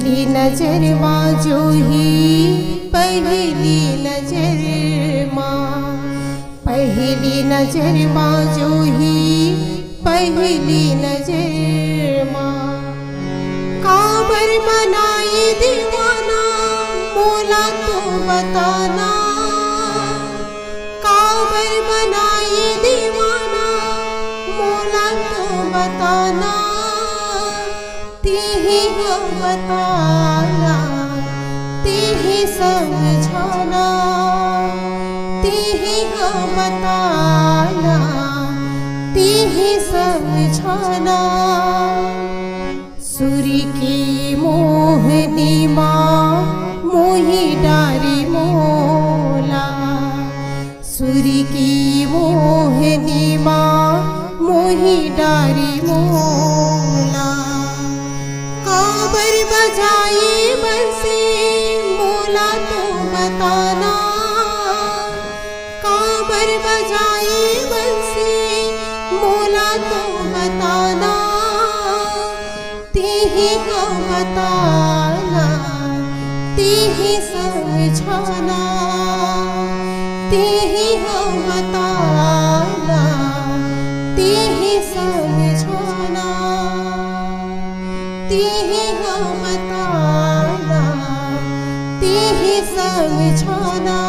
पहली नजर माँ जो ही पहली नजर माँ, पहली नजर माँ जो ही पहली नजर माँ। काबर बनाई दीवाना मोला तो बताना, काबर बनाई दीवाना मोला तो बताना। तीही को बताना तीही समझाना, तीही को बताना तीही समझाना। सूरी की मोहनी माँ मोही डारी मोला, सूरी की मोहनी माँ मोही डारी मोला। काबर बजाई बंसी मोला तो बताना, काबर बजाई बंसी मोला तो बताना। तीही को बताना तीही समझाना, तीही को बताना तीही समझाना, तीही को बताना तीही समझाना।